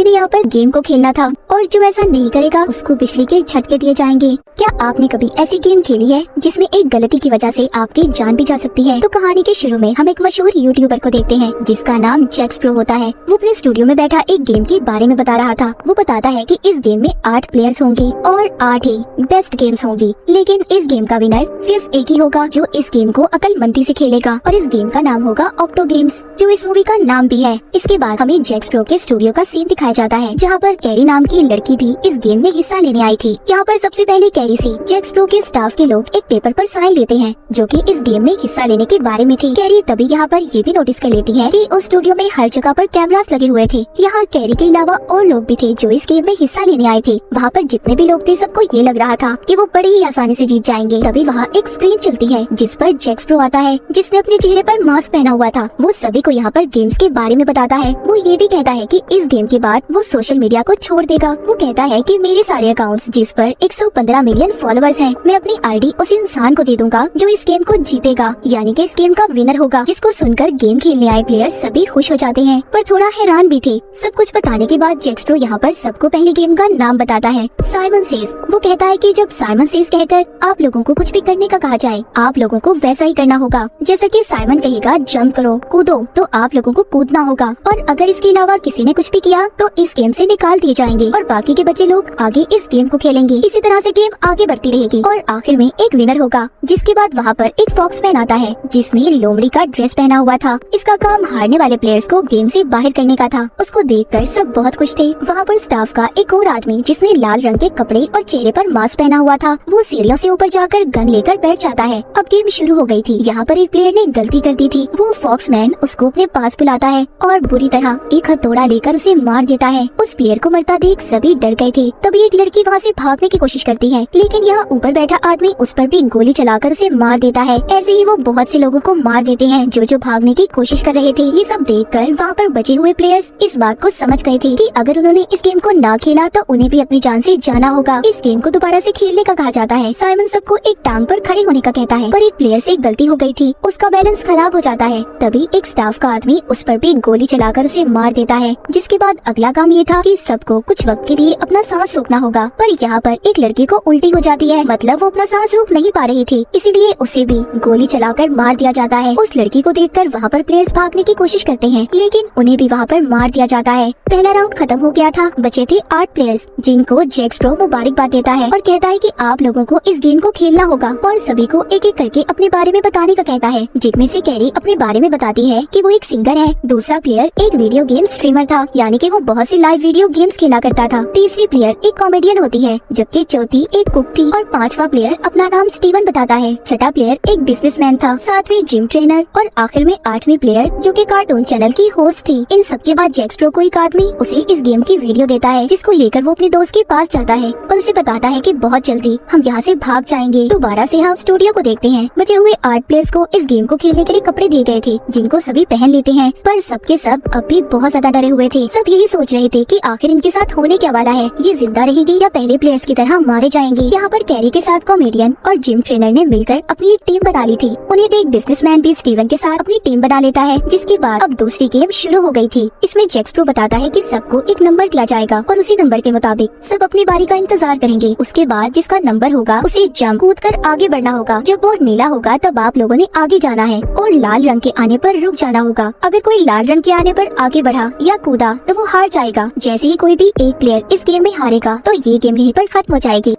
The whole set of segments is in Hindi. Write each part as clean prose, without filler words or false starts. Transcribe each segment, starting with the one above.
कैरी ने यहाँ पर गेम को खेलना था और जो ऐसा नहीं करेगा उसको बिजली के झटके दिए जाएंगे। क्या आपने कभी ऐसी गेम खेली है जिसमें एक गलती की वजह से आपकी जान भी जा सकती है? तो कहानी के शुरू में हम एक मशहूर यूट्यूबर को देखते हैं जिसका नाम जैक्स प्रो होता है। वो अपने स्टूडियो में बैठा एक गेम के बारे में बता रहा था। वो बताता है कि इस गेम में 8 प्लेयर्स होंगे और 8 ही बेस्ट गेम्स होंगी, लेकिन इस गेम का विनर सिर्फ एक ही होगा जो इस गेम को अक्लमंदी से खेलेगा और इस गेम का नाम होगा ऑक्टो गेम्स, जो इस मूवी का नाम भी है। इसके बाद हमें जैक्स प्रो के स्टूडियो का सीन दिखाया जाता है जहाँ पर कैरी नाम की लड़की भी इस गेम में हिस्सा लेने आई थी। यहाँ पर सबसे पहले कैरी से जैक्स प्रो के स्टाफ के लोग एक पेपर पर साइन लेते हैं जो कि इस गेम में हिस्सा लेने के बारे में थी। कैरी तभी यहाँ पर ये भी नोटिस कर लेती है कि उस स्टूडियो में हर जगह पर कैमरास लगे हुए थे। यहाँ कैरी के अलावा और लोग भी थे जो इस गेम में हिस्सा लेने आए थे। वहाँ पर जितने भी लोग थे सबको ये लग रहा था कि वो बड़ी ही आसानी से जीत जाएंगे। तभी वहाँ एक स्क्रीन चलती है जिस पर जैक्स प्रो आता है जिसने अपने चेहरे पर मास्क पहना हुआ था। वो सभी को यहाँ पर गेम्स के बारे में बताता है। वो ये भी कहता है कि इस गेम के बाद वो सोशल मीडिया को छोड़ देगा। वो कहता है कि मेरे सारे अकाउंट्स जिस पर 115 मिलियन फॉलोअर्स हैं, मैं अपनी आईडी उस इंसान को दे दूंगा जो इस गेम को जीतेगा, यानी कि इस गेम का विनर होगा। जिसको सुनकर गेम खेलने आए प्लेयर्स सभी खुश हो जाते हैं पर थोड़ा हैरान भी थे। सब कुछ बताने के बाद जैक्स प्रो यहाँ पर सबको पहले गेम का नाम बताता है, साइमन सेज। वो कहता है कि जब साइमन सेज कहकर आप लोगों को कुछ भी करने का कहा जाए, आप लोगों को वैसा ही करना होगा। जैसा कि साइमन कहेगा जंप करो, कूदो, तो आप लोगों को कूदना होगा और अगर इसके अलावा किसी ने कुछ भी किया तो इस गेम से निकाल दिए जाएंगे और बाकी के बच्चे लोग आगे इस गेम को खेलेंगे। इसी तरह से गेम आगे बढ़ती रहेगी और आखिर में एक विनर होगा। जिसके बाद वहाँ पर एक फॉक्समैन आता है जिसने लोमड़ी का ड्रेस पहना हुआ था। इसका काम हारने वाले प्लेयर्स को गेम से बाहर करने का था। उसको देखकर सब बहुत खुश थे। वहाँ पर स्टाफ का एक और आदमी जिसने लाल रंग के कपड़े और चेहरे पर मास्क पहना हुआ था, वो सीढ़ियों से ऊपर जाकर गन लेकर बैठ जाता है। अब गेम शुरू हो गई थी। यहाँ पर एक प्लेयर ने गलती कर दी थी। वो फॉक्समैन उसको अपने पास बुलाता है और बुरी तरह एक हथौड़ा लेकर उसे मार देता है। उस प्लेयर को मरता देख सभी डर गए थे। तभी एक लड़की वहाँ से भागने की कोशिश करती है, लेकिन यहाँ ऊपर बैठा आदमी उस पर भी गोली चलाकर उसे मार देता है। ऐसे ही वो बहुत से लोगों को मार देते हैं जो भागने की कोशिश कर रहे थे। ये सब देखकर वहाँ पर बचे हुए प्लेयर्स इस बात को समझ गए थे कि अगर उन्होंने इस गेम को ना खेला तो उन्हें भी अपनी जान से जाना होगा। इस गेम को दोबारा से खेलने का कहा जाता है। साइमन सबको एक टांग पर खड़े होने का कहता है पर एक प्लेयर से गलती हो गई थी, उसका बैलेंस खराब हो जाता है। तभी एक स्टाफ का आदमी उस पर भी गोली चलाकर उसे मार देता है। जिसके बाद अगला काम ये था कि सबको कुछ वक्त के लिए अपना सांस रोकना होगा। पर यहाँ पर एक लड़की को उल्टी हो जाती है, मतलब वो अपना सांस रोक नहीं पा रही थी, इसीलिए उसे भी गोली चलाकर मार दिया जाता है। उस लड़की को देखकर वहाँ पर प्लेयर्स भागने की कोशिश करते हैं, लेकिन उन्हें भी वहाँ पर मार दिया जाता है। पहला राउंड खत्म हो गया था। बचे थे 8 प्लेयर्स जिनको जैक्स प्रो मुबारकबाद देता है और कहता है कि आप लोगों को इस गेम को खेलना होगा और सभी को एक एक करके अपने बारे में बताने का कहता है। जिनमें से कैरी अपने बारे में बताती है कि वो एक सिंगर है, दूसरा प्लेयर एक वीडियो गेम स्ट्रीमर था, यानी कि वो बहुत सी लाइव वीडियो गेम्स खेला करता था, तीसरी प्लेयर एक कॉमेडियन होती है, जबकि चौथी एक कुक थी और 5वां प्लेयर अपना नाम स्टीवन बताता है, छठा प्लेयर एक बिजनेसमैन था, 7वीं जिम ट्रेनर और आखिर में 8वीं प्लेयर जो कि कार्टून चैनल की होस्ट थी। इन सबके बाद जैक्स प्रो को एक आदमी उसे इस गेम की वीडियो देता है जिसको लेकर वो अपने दोस्त के पास जाता है और उसे बताता है कि बहुत जल्दी हम यहाँ से भाग जाएंगे। दोबारा से हम स्टूडियो को देखते हैं। बचे हुए 8 प्लेयर्स को इस गेम को खेलने के लिए कपड़े दिए गए थे जिनको सभी पहन लेते हैं, पर सबके सब अब भी बहुत ज्यादा डरे हुए थे। सब यही सोच रहे थे कि आखिर इनके साथ होने क्या वाला है, ये जिंदा रहेगी या पहले प्लेयर्स की तरह मारे जाएंगे। यहाँ पर कैरी के साथ कॉमेडियन और जिम ट्रेनर ने मिलकर अपनी एक टीम बना ली थी। उन्हें देख बिजनेसमैन भी स्टीवन के साथ अपनी टीम बना लेता है। जिसके बाद अब दूसरी गेम शुरू हो गई थी। इसमें जैक्स प्रो बताता है कि सबको एक नंबर दिया जाएगा और उसी नंबर के मुताबिक सब अपनी बारी का इंतजार करेंगे। उसके बाद जिसका नंबर होगा उसे जंप कूद कर आगे बढ़ना होगा। जब बोर्ड नीला होगा तब आप लोगों ने आगे जाना है और लाल रंग के आने पर रुक जाना होगा। अगर कोई लाल रंग के आने पर आगे बढ़ा या कूदा तो वो हार जाएगा। जैसे ही कोई भी एक प्लेयर इस गेम में हारेगा तो ये गेम यहीं पर खत्म हो जाएगी।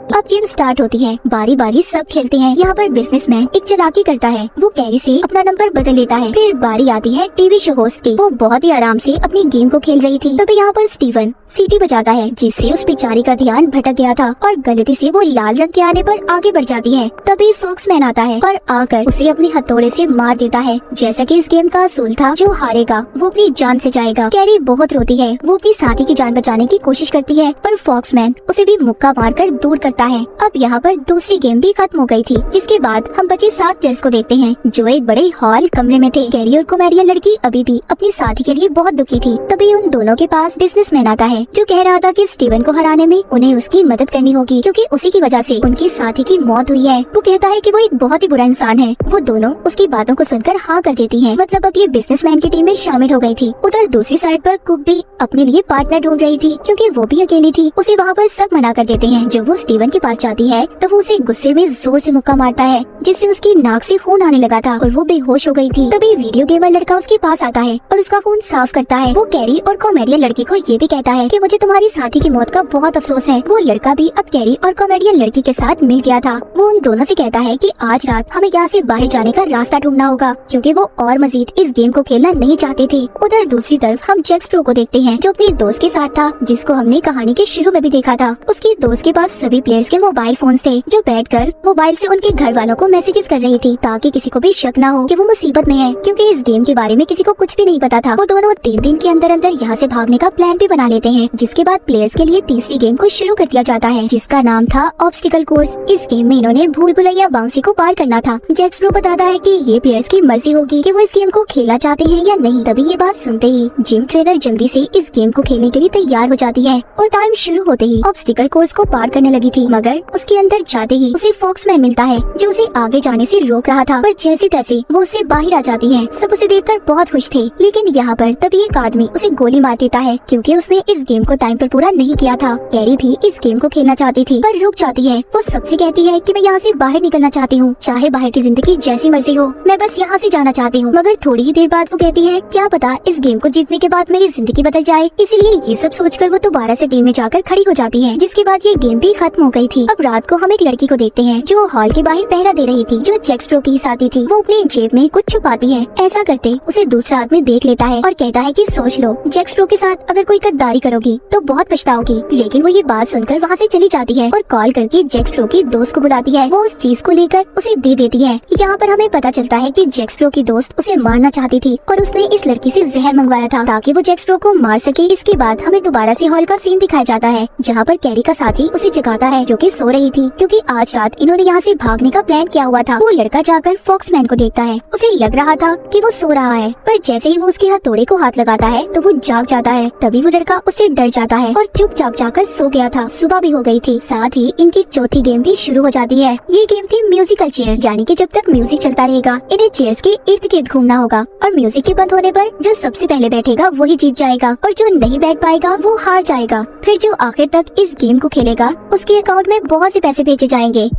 अब गेम स्टार्ट होती है। बारी बारी सब खेलते हैं। यहाँ पर बिजनेसमैन एक चालाकी करता है, वो कैरी से अपना नंबर बदल लेता है। फिर बारी आती है टीवी शो होस्ट की। वो बहुत ही आराम से अपनी गेम को खेल रही थी। तभी यहाँ पर स्टीवन सीटी बजाता है जिससे उस बेचारी का ध्यान भटक गया था और गलती से वो लाल रंग के आने पर आगे बढ़ जाती है। तभी फॉक्समैन आता है और आकर उसे अपने हथौड़े से मार देता है। जैसा कि इस गेम का असूल था, जो हारेगा वो अपनी जान से जाएगा। कैरी बहुत रोती है। वो अपनी साथी की जान बचाने की कोशिश करती है पर फॉक्समैन उसे भी मुक्का मारकर दूर कर करता है। अब यहाँ पर दूसरी गेम भी खत्म हो गई थी, जिसके बाद हम बचे 7 प्लेयर्स को देखते हैं जो एक बड़े हॉल कमरे में थे। कैरी और कॉमेडियन लड़की अभी भी अपनी साथी के लिए बहुत दुखी थी। तभी उन दोनों के पास बिजनेसमैन आता है जो कह रहा था कि स्टीवन को हराने में उन्हें उसकी मदद करनी होगी, क्योंकि उसी की वजह से उनकी साथी की मौत हुई है। वो कहता है कि वो एक बहुत ही बुरा इंसान है। वो दोनों उसकी बातों को सुनकर हाँ कर देती हैं। मतलब अब ये बिजनेसमैन की टीम में शामिल हो गई थी। उधर दूसरी साइड पर कुक भी अपने लिए पार्टनर ढूंढ रही थी, क्योंकि वो भी अकेली थी। उसे वहाँ पर सब मना कर देते हैं। जब वो स्टीवन के पास जाती है तो वो उसे गुस्से में जोर से मुक्का मारता है, जिससे उसकी नाक से खून आने लगा था और वो बेहोश हो गई थी। तभी वीडियो गेमर लड़का उसके पास आता है और उसका खून साफ करता है। वो कैरी और कॉमेडियन लड़की को ये भी कहता है कि मुझे तुम्हारी साथी की मौत का बहुत अफसोस है। वो लड़का भी अब कैरी और कॉमेडियन लड़की के साथ मिल गया था। वो उन दोनों से कहता है कि आज रात हमें यहाँ से बाहर जाने का रास्ता ढूंढना होगा, क्योंकि वो और मजीद इस गेम को खेलना नहीं चाहते थे। उधर दूसरी तरफ हम जैक स्प्रो को देखते हैं, जो अपने दोस्त के साथ था, जिसको हमने कहानी के शुरू में भी देखा था। उसके दोस्त के पास सभी प्लेयर्स के मोबाइल फोन थे, जो बैठकर मोबाइल से उनके घर वालों को मैसेजेस कर रही थी, ताकि किसी को भी शक न हो कि वो मुसीबत में है, क्योंकि इस गेम के बारे में किसी को कुछ भी नहीं पता था। वो दोनों 3 दिन के अंदर अंदर यहाँ से भागने का प्लान भी बना लेते हैं, जिसके बाद प्लेयर्स के लिए तीसरी गेम को शुरू कर दिया जाता है, जिसका नाम था ऑब्स्टिकल कोर्स। इस गेम में इन्होंने भूल भुलैया बाउंसी को पार करना था। जैक स्प्रो बताता है कि ये प्लेयर्स की मर्जी होगी कि वो इस गेम को खेलना चाहते हैं या नहीं। तभी ये बात सुनते ही जिम ट्रेनर जल्दी से इस गेम को खेलने के लिए तैयार हो जाती है और टाइम शुरू होते ही ऑब्स्टिकल कोर्स को पार करने लगी थी, मगर उसके अंदर जाते ही उसे फॉक्समैन मिलता है, जो उसे आगे जाने से रोक रहा था। पर जैसे तैसे वो उससे बाहर आ जाती है। सब उसे देखकर बहुत खुश थे, लेकिन यहाँ पर तभी एक आदमी उसे गोली मार देता है, क्योंकि उसने इस गेम को टाइम पर पूरा नहीं किया था। कैरी भी इस गेम को खेलना चाहती थी, पर रुक जाती है। वो सबसे कहती है कि मैं यहाँ से बाहर निकलना चाहती हूँ, चाहे बाहर की जिंदगी जैसी मर्जी हो, मैं बस यहाँ से जाना चाहती हूँ। मगर थोड़ी ही देर बाद वो कहती है, क्या पता इस गेम को जीतने के बाद मेरी जिंदगी बदल जाए। इसीलिए ये सब सोचकर वो दोबारा से टीम में जाकर खड़ी हो जाती है, जिसके बाद ये गेम भी खत्म हो गई थी। अब रात को हम एक लड़की को देखते हैं जो हॉल के बाहर पहरा दे रही थी, जो जैक स्प्रो की साथी थी। वो अपनी जेब में कुछ छुपाती है। ऐसा करते उसे दूसरा आदमी देख लेता है और कहता है कि सोच लो, जैक स्प्रो के साथ अगर कोई गद्दारी करोगी तो बहुत पछताओगी। लेकिन वो ये बात सुनकर वहाँ से चली जाती है और कॉल करके जैक स्प्रो की दोस्त को बुलाती है। वो उस चीज को लेकर उसे दे देती है। यहाँ पर हमें पता चलता है कि जैक स्प्रो की दोस्त उसे मारना चाहती थी और उसने इस लड़की से जहर मंगवाया था, ताकि वो जैक स्प्रो को मार सके। इसके बाद हमें दोबारा से हॉल का सीन दिखाया जाता है, जहाँ पर कैरी का साथी उसे जगाता है, जो कि सो रही थी, क्योंकि आज रात इन्होंने यहाँ से भागने का प्लान किया हुआ था। वो लड़का जाकर फॉक्समैन को देखता है। उसे लग रहा था कि वो सो रहा है, पर जैसे ही वो उसके हथौड़े को हाथ लगाता है तो वो जाग जाता है। तभी वो लड़का उससे डर जाता है और चुपचाप जाकर सो गया था। सुबह भी हो गई थी। साथ ही इनकी चौथी गेम भी शुरू हो जाती है। ये गेम थी म्यूजिकल चेयर, यानी कि जब तक म्यूजिक चलता रहेगा इन्हें चेयर्स के इर्द गिर्द घूमना होगा, और म्यूजिक के बंद होने पर जो सबसे पहले बैठेगा वही जीत जाएगा, और जो नहीं बैठ पाएगा वो हार जाएगा। फिर जो आखिर तक इस गेम को खेलेगा उसके अकाउंट में बहुत से पैसे भेजे जाएंगे।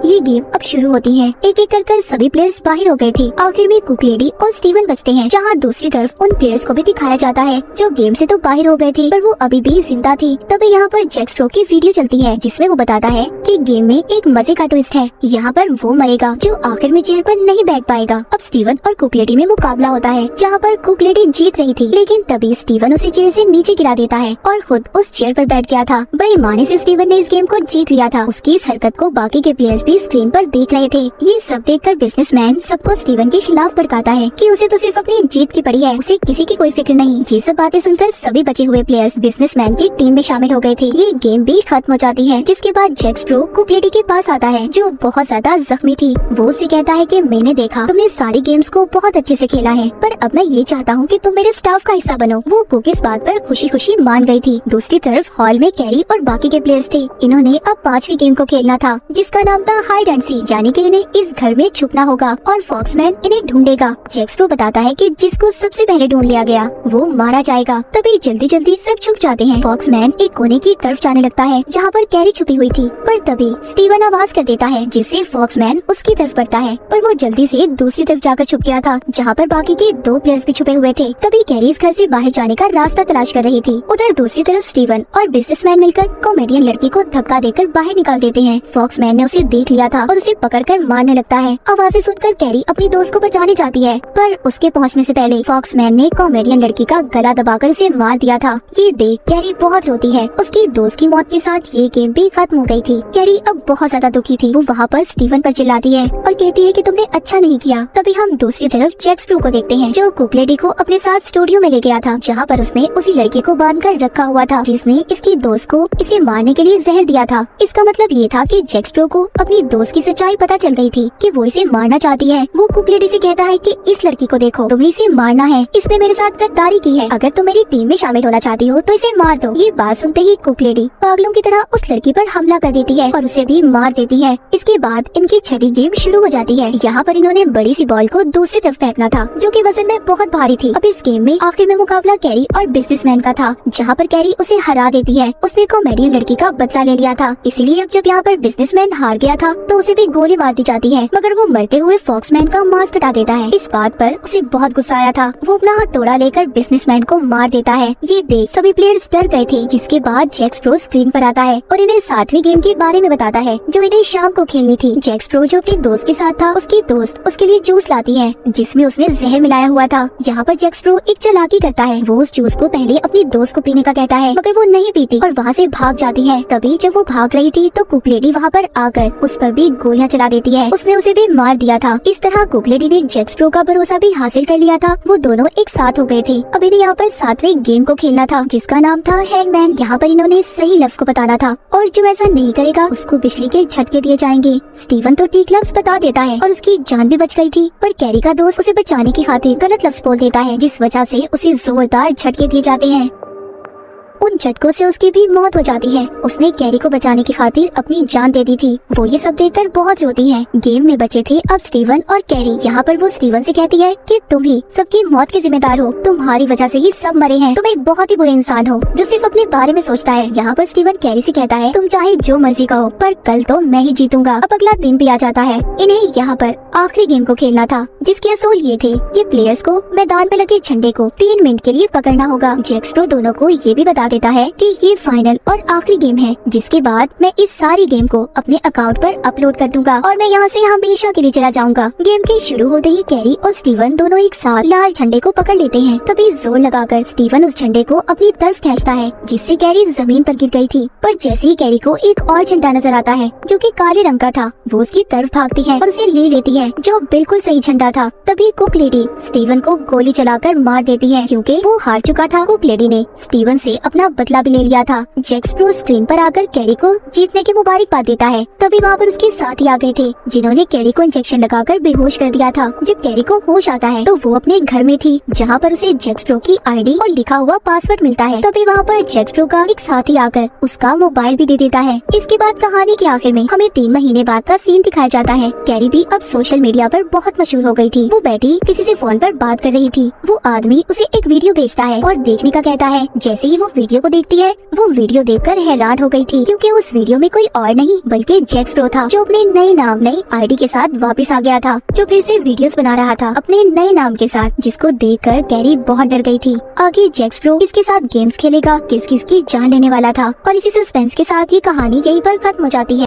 ये गेम अब शुरू होती है। एक एक कर सभी प्लेयर्स बाहर हो गए थे। आखिर में कुक लेडी और स्टीवन बचते हैं, जहाँ दूसरी तरफ उन प्लेयर्स को भी दिखाया जाता है जो गेम से तो बाहर हो गए थे, पर वो अभी भी जिंदा थी। तभी यहाँ पर जैक स्प्रो की वीडियो चलती है, जिसमें वो बताता है कि गेम में एक मजे का ट्विस्ट है। यहाँ पर वो मरेगा जो आखिर में चेयर पर नहीं बैठ पाएगा। अब स्टीवन और कुक लेडी में मुकाबला होता है, जहाँ पर कुक लेडी जीत रही थी, लेकिन तभी स्टीवन उसे चेयर से नीचे गिरा देता है और खुद उस चेयर पर बैठ गया था। बेईमानी से स्टीवन ने इस गेम को जीत लिया था। उसकी इस हरकत को बाकी के प्लेयर्स स्क्रीन पर देख रहे थे। ये सब देखकर बिजनेसमैन सबको स्टीवन के खिलाफ भड़काता है कि उसे तो सिर्फ अपनी जीत की पड़ी है, उसे किसी की कोई फिक्र नहीं। ये सब बातें सुनकर सभी बचे हुए प्लेयर्स बिजनेसमैन की टीम में शामिल हो गए थे। ये गेम भी खत्म हो जाती है, जिसके बाद जैक स्प्रो कुक लेडी के पास आता है, जो बहुत ज्यादा जख्मी थी। वो उसे कहता है कि मैंने देखा तुमने सारी गेम्स को बहुत अच्छे से खेला है, पर अब मैं ये चाहता हूँ कि तुम मेरे स्टाफ का हिस्सा बनो। वो कुक इस बात पर खुशी खुशी मान गई थी। दूसरी तरफ हॉल में कैरी और बाकी के प्लेयर्स थे। इन्होंने अब 5वीं गेम को खेलना था, जिसका नाम था हाइड एंड सीक, यानी कि इन्हें इस घर में छुपना होगा और फॉक्समैन इन्हें ढूंढेगा। जैक स्प्रो बताता है कि जिसको सबसे पहले ढूंढ लिया गया वो मारा जाएगा। तभी जल्दी जल्दी सब छुप जाते हैं। फॉक्समैन एक कोने की तरफ जाने लगता है, जहाँ पर कैरी छुपी हुई थी, पर तभी स्टीवन आवाज कर देता है, जिससे फॉक्समैन उसकी तरफ बढ़ता है, पर वो जल्दी से दूसरी तरफ जाकर छुप गया था, जहाँ पर बाकी के 2 प्लेयर्स भी छुपे हुए थे। तभी कैरी इस घर से बाहर जाने का रास्ता तलाश कर रही थी। उधर दूसरी तरफ स्टीवन और बिजनेसमैन मिलकर कॉमेडियन लड़की को धक्का देकर बाहर निकाल देते हैं। फॉक्समैन ने उसे देख लिया था और उसे पकड़कर मारने लगता है। आवाजें सुनकर कैरी अपनी दोस्त को बचाने जाती है, पर उसके पहुंचने से पहले फॉक्समैन ने कॉमेडियन लड़की का गला दबाकर उसे मार दिया था। ये देख कैरी बहुत रोती है। उसकी दोस्त की मौत के साथ ये गेम भी खत्म हो गई थी। कैरी अब बहुत ज्यादा दुखी थी। वो वहाँ पर स्टीवन पर चिल्लाती है और कहती है कि तुमने अच्छा नहीं किया। तभी हम दूसरी तरफ जैक स्प्रो को देखते हैं, जो कुक लेडी को अपने साथ स्टूडियो में ले गया था, जहाँ पर उसने उसी लड़के को बांध कर रखा हुआ था जिसने इसकी दोस्त को इसे मारने के लिए जहर दिया था। इसका मतलब ये था कि जैक स्प्रो को अपनी दोस्त की सच्चाई पता चल गई थी कि वो इसे मारना चाहती है। वो कुक लेडी से कहता है कि इस लड़की को देखो, तुम्हें इसे मारना है, इसने मेरे साथ गद्दारी की है, अगर तुम मेरी टीम में शामिल होना चाहती हो तो इसे मार दो। ये बात सुनते ही कुक लेडी पागलों की तरह उस लड़की पर हमला कर देती है और उसे भी मार देती है। इसके बाद इनकी छठी गेम शुरू हो जाती है। यहाँ पर इन्होंने बड़ी सी बॉल को दूसरी तरफ फेंकना था, जो कि वजन में बहुत भारी थी। अब इस गेम में आखिर में मुकाबला कैरी और बिजनेसमैन का था, जहाँ पर कैरी उसे हरा देती है। उसने कॉमेडियन लड़की का बदला ले लिया था, इसीलिए अब जब यहाँ पर बिजनेसमैन हार गया था तो उसे भी गोली मार दी जाती है, मगर वो मरते हुए फॉक्समैन का मास्क हटा देता है। इस बात पर उसे बहुत गुस्सा आया था। वो अपना हथौड़ा लेकर बिजनेसमैन को मार देता है। ये देख सभी प्लेयर्स डर गए थे। जिसके बाद जैक स्प्रो स्क्रीन पर आता है और इन्हें 7वीं गेम के बारे में बताता है, जो इन्हें शाम को खेलनी थी। जैक स्प्रो जो अपनी दोस्त के साथ था, उसकी दोस्त उसके लिए जूस लाती है जिसमें उसने जहर मिलाया हुआ था। यहाँ पर जैक स्प्रो एक चालाकी करता है। वो उस जूस को पहले अपनी दोस्त को पीने का कहता है, मगर वो नहीं पीती और वहाँ से भाग जाती है। तभी जब वो भाग रही थी तो कुक लेडी वहाँ पर आकर उस पर भी गोलियां चला देती है। उसने उसे भी मार दिया था। इस तरह कुक लेडी ने जैक स्प्रो का भरोसा भी हासिल कर लिया था। वो दोनों एक साथ हो गए थे। अब इन्हें यहाँ पर 7वीं गेम को खेलना था, जिसका नाम था हैंगमैन। यहाँ पर इन्होंने सही लफ्ज को बताना था और जो ऐसा नहीं करेगा उसको बिजली के झटके दिए जाएंगे। स्टीवन तो ठीक लफ्ज बता देता है और उसकी जान भी बच गई थी, पर कैरी का दोस्त उसे बचाने की खातिर गलत लफ्ज बोल देता है, जिस वजह से उसे जोरदार झटके दिए जाते हैं। उन झटकों से उसकी भी मौत हो जाती है। उसने कैरी को बचाने की खातिर अपनी जान दे दी थी। वो ये सब देखकर बहुत रोती है। गेम में बचे थे अब स्टीवन और कैरी। यहाँ पर वो स्टीवन से कहती है कि तुम ही सबकी मौत के जिम्मेदार हो, तुम्हारी वजह से ही सब मरे हैं, तुम एक बहुत ही बुरे इंसान हो जो सिर्फ अपने बारे में सोचता है। यहाँ पर स्टीवन कैरी से कहता है, तुम चाहे जो मर्जी कहो, पर कल तो मैं ही जीतूंगा। अब अगला दिन भी आ जाता है। इन्हें यहाँ पर आखिरी गेम को खेलना था, जिसके असूल ये थे कि प्लेयर्स को मैदान में लगे झंडे को 3 मिनट के लिए पकड़ना होगा। जैक स्प्रो दोनों को ये भी बता देता है कि ये फाइनल और आखिरी गेम है, जिसके बाद मैं इस सारी गेम को अपने अकाउंट पर अपलोड कर दूंगा और मैं यहाँ से हमेशा के लिए चला जाऊंगा। गेम के शुरू होते ही कैरी और स्टीवन दोनों एक साथ लाल झंडे को पकड़ लेते हैं। तभी जोर लगाकर स्टीवन उस झंडे को अपनी तरफ खींचता है, जिससे कैरी जमीन पर गिर गई थी। पर जैसे ही कैरी को एक और झंडा नजर आता है जो कि काले रंग का था, वो उसकी तरफ भागती है और उसे ले लेती है, जो बिल्कुल सही झंडा था। तभी कुक लेडी स्टीवन को गोली चलाकर मार देती है, क्योंकि वो हार चुका था। कुक लेडी ने स्टीवन से अपना बदला भी ले लिया था। जैक स्प्रो स्क्रीन पर आकर कैरी को जीतने की मुबारकबाद देता है। तभी वहाँ पर उसके साथी आ गए थे, जिन्होंने कैरी को इंजेक्शन लगाकर बेहोश कर दिया था। जब कैरी को होश आता है तो वो अपने घर में थी, जहाँ पर उसे जैक स्प्रो की आईडी और लिखा हुआ पासवर्ड मिलता है। तभी वहाँ पर जैक स्प्रो का एक साथी आकर उसका मोबाइल भी दे देता है। इसके बाद कहानी के आखिर में हमें 3 महीने बाद का सीन दिखाया जाता है। कैरी भी अब सोशल मीडिया पर बहुत मशहूर हो गई थी। वो बैठी किसी से फोन पर बात कर रही थी। वो आदमी उसे एक वीडियो भेजता है और देखने का कहता है। जैसे ही वो वीडियो को देखती है, वो वीडियो देखकर हैरान हो गई थी, क्योंकि उस वीडियो में कोई और नहीं बल्कि जैक स्प्रो था, जो अपने नए नाम नई आईडी के साथ वापस आ गया था, जो फिर से वीडियोस बना रहा था अपने नए नाम के साथ, जिसको देखकर कैरी बहुत डर गई थी। आगे जैक स्प्रो किसके साथ गेम्स खेलेगा, किस किस की जान लेने वाला था, और इसी सस्पेंस के साथ ये कहानी यहीं पर खत्म हो जाती है।